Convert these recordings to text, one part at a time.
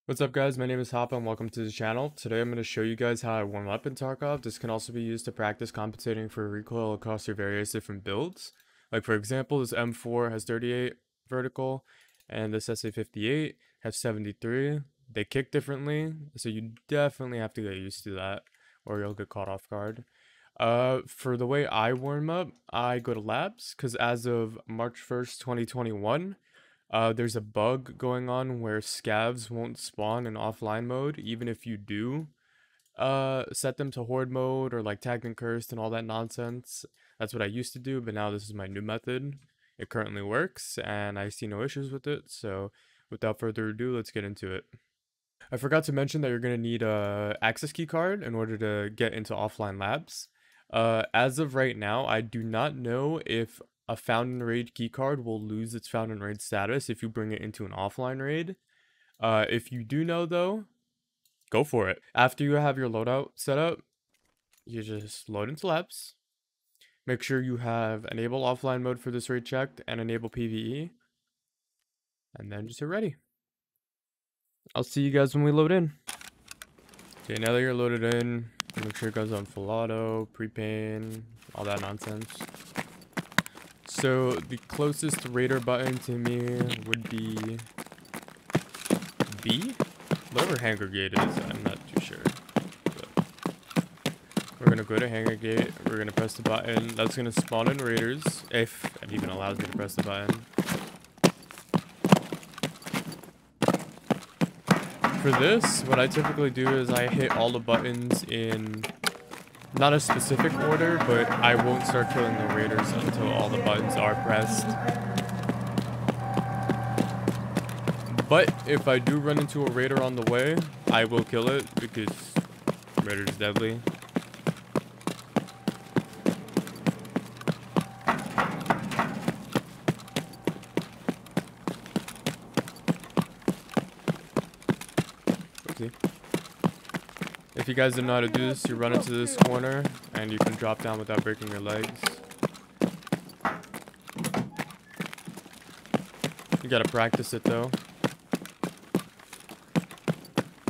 What's up guys, my name is Hoppa and welcome to the channel. Today I'm going to show you guys how I warm up in Tarkov. This can also be used to practice compensating for recoil across your various different builds. Like for example, this M4 has 38 vertical and this SA58 has 73. They kick differently, so you definitely have to get used to that or you'll get caught off guard. For the way I warm up, I go to labs because as of March 1st, 2021, there's a bug going on where scavs won't spawn in offline mode, even if you do set them to horde mode or like tagged and cursed and all that nonsense. That's what I used to do, but now this is my new method. It currently works, and I see no issues with it. So, without further ado, let's get into it. I forgot to mention that you're gonna need a access key card in order to get into offline labs. As of right now, I do not know if a found in raid keycard will lose its found in raid status if you bring it into an offline raid. If you do know though, go for it. After you have your loadout set up, you just load into labs. Make sure you have enable offline mode for this raid checked and enable PvE. And then just hit ready. I'll see you guys when we load in. Okay, now that you're loaded in, make sure it goes on full auto, pre-pain, all that nonsense. So the closest raider button to me would be B? Whatever hanger gate is, I'm not too sure. But we're gonna go to hanger gate, we're gonna press the button. That's gonna spawn in raiders, if it even allows me to press the button. For this, what I typically do is I hit all the buttons in not a specific order, but I won't start killing the raiders until all the buttons are pressed. But if I do run into a raider on the way, I will kill it because raider's deadly. Oopsie. If you guys don't know how to do this, you run into this corner and you can drop down without breaking your legs. You gotta practice it though.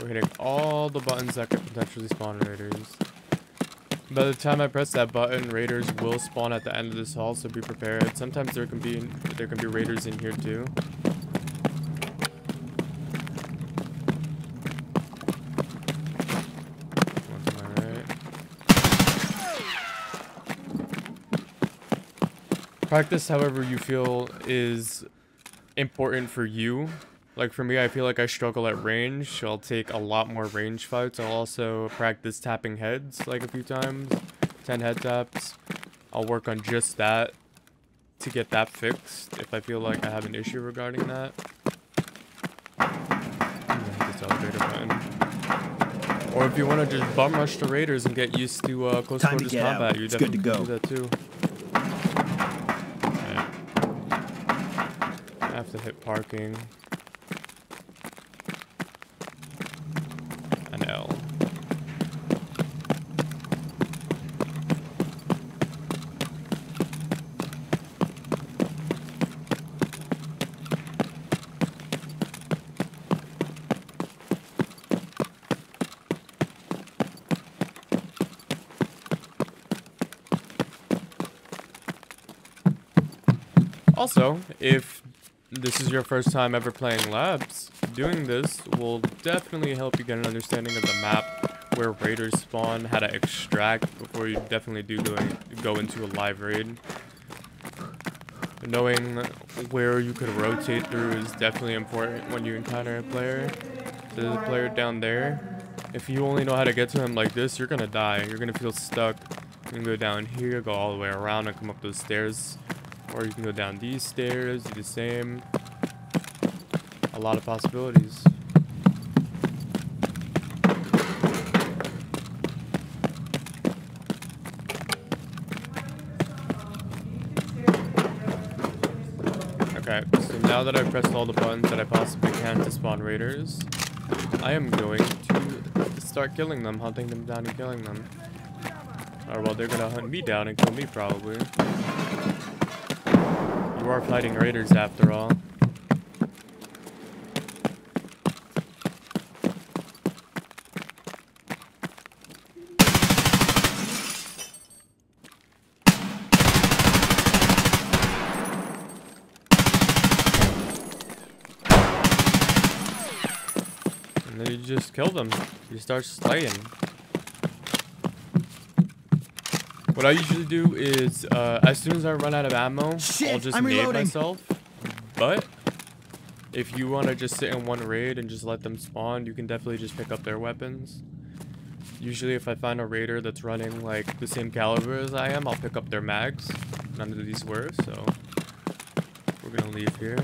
We're hitting all the buttons that could potentially spawn raiders. By the time I press that button, raiders will spawn at the end of this hall, so be prepared. Sometimes there can be raiders in here too. Practice however you feel is important for you. Like for me, I feel like I struggle at range. I'll take a lot more range fights. I'll also practice tapping heads like a few times. 10 head taps. I'll work on just that to get that fixed if I feel like I have an issue regarding that. This elevator button. Or if you want to just bum rush the raiders and get used to close quarters combat, you definitely can do that too. I have to hit parking and L. Also, if this is your first time ever playing labs, doing this will definitely help you get an understanding of the map, where raiders spawn, how to extract before you definitely do go into a live raid. Knowing where you could rotate through is definitely important when you encounter a player. So there's a player down there. If you only know how to get to him like this, you're gonna die. You're gonna feel stuck. You can go down here, go all the way around and come up those stairs. Or you can go down these stairs, do the same. A lot of possibilities. Okay, so now that I've pressed all the buttons that I possibly can to spawn raiders, I am going to start killing them, hunting them down and killing them. Or well, they're gonna hunt me down and kill me probably. You are fighting raiders after all. And then you just kill them. You start slaying. What I usually do is, as soon as I run out of ammo, I'll just nade myself. But if you want to just sit in one raid and just let them spawn, you can definitely just pick up their weapons. Usually if I find a raider that's running like the same caliber as I am, I'll pick up their mags. None of these were, so we're gonna leave here.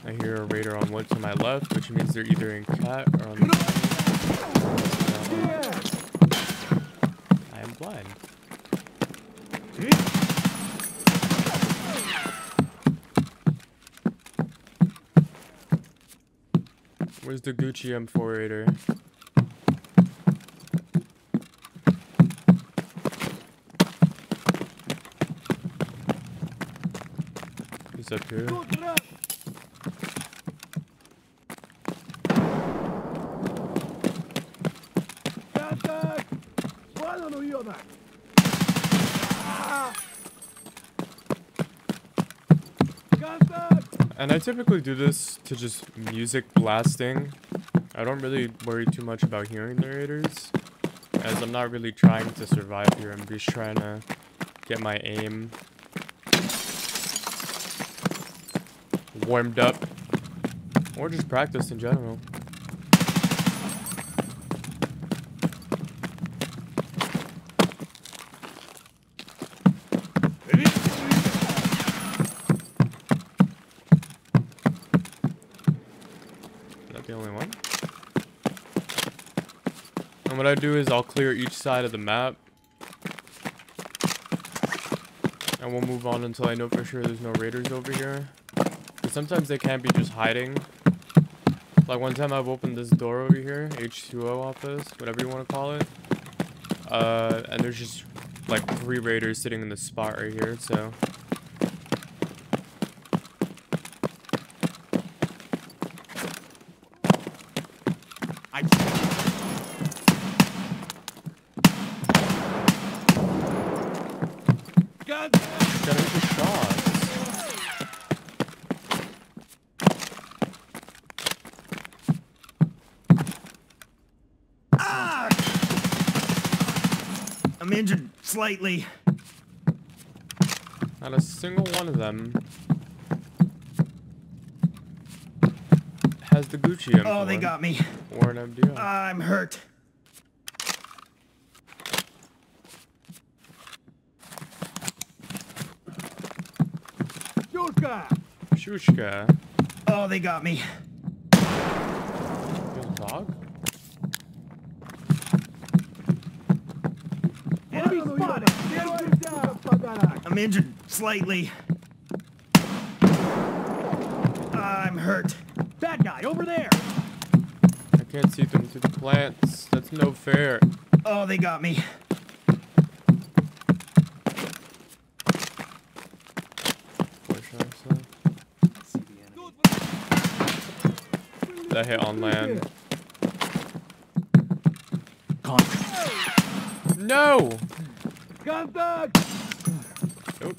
I hear a raider on wood to my left, which means they're either in cat or on the I am blind. Where's the Gucci M4 raider? He's up here. And I typically do this to just music blasting. I don't really worry too much about hearing the raiders, as I'm not really trying to survive here. I'm just trying to get my aim warmed up, or just practice in general. The only one. And what I do is I'll clear each side of the map, and we'll move on until I know for sure there's no raiders over here. But sometimes they can't be just hiding. Like one time I've opened this door over here, H2O office, whatever you want to call it, and there's just like 3 raiders sitting in this spot right here, so gotta hit the shots. Ah! I'm injured slightly. Not a single one of them has the Gucci M4. Oh, they got me. Or an MDO. I'm hurt. Shushka. Oh, they got me. Good dog. Enemy spotted. I'm injured slightly. I'm hurt. Bad guy over there. I can't see them through the plants. That's no fair. Oh, they got me. That hit on land. No! Contact! Nope.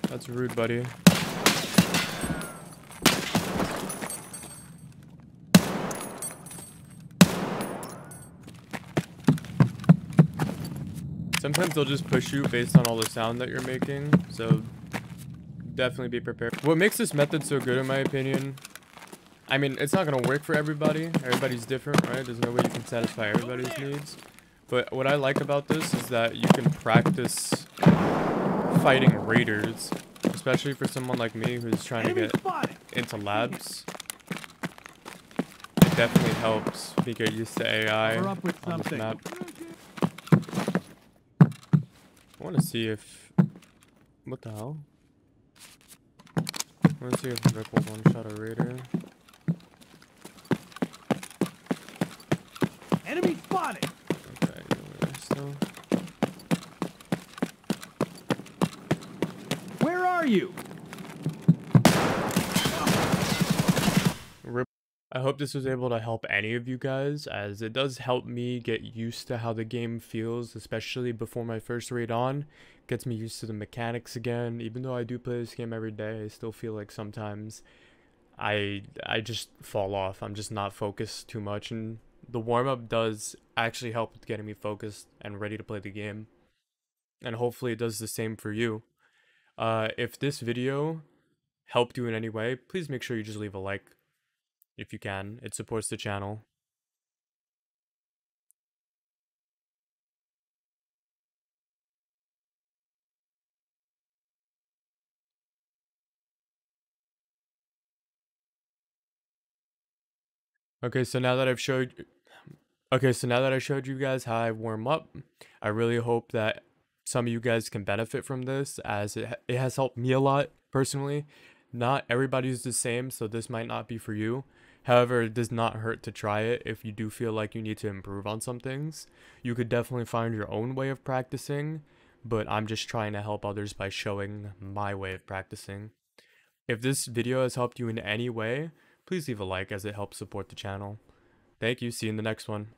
That's rude, buddy. Sometimes they'll just push you based on all the sound that you're making, so definitely be prepared. What makes this method so good in my opinion, I mean, it's not going to work for everybody. Everybody's different, right? There's no way you can satisfy everybody's needs. But what I like about this is that you can practice fighting raiders, especially for someone like me who's trying to get into labs. It definitely helps me get used to AI on this map. I want to see if... What the hell? I want to see if Rick will one-shot a raider. Enemy spotted! Okay, he's over there still. Where are you? I hope this was able to help any of you guys, as it does help me get used to how the game feels, especially before my first raid on. Gets me used to the mechanics again. Even though I do play this game every day, I still feel like sometimes I just fall off. I'm just not focused too much, and the warm-up does actually help with getting me focused and ready to play the game. And hopefully it does the same for you. If this video helped you in any way, please make sure you just leave a like if you can. It supports the channel. Okay, so now that I've showed Okay, so now that I showed you guys how I warm up, I really hope that some of you guys can benefit from this, as it has helped me a lot personally. Not everybody's the same, so this might not be for you. However, it does not hurt to try it if you do feel like you need to improve on some things. You could definitely find your own way of practicing, but I'm just trying to help others by showing my way of practicing. If this video has helped you in any way, please leave a like, as it helps support the channel. Thank you, see you in the next one.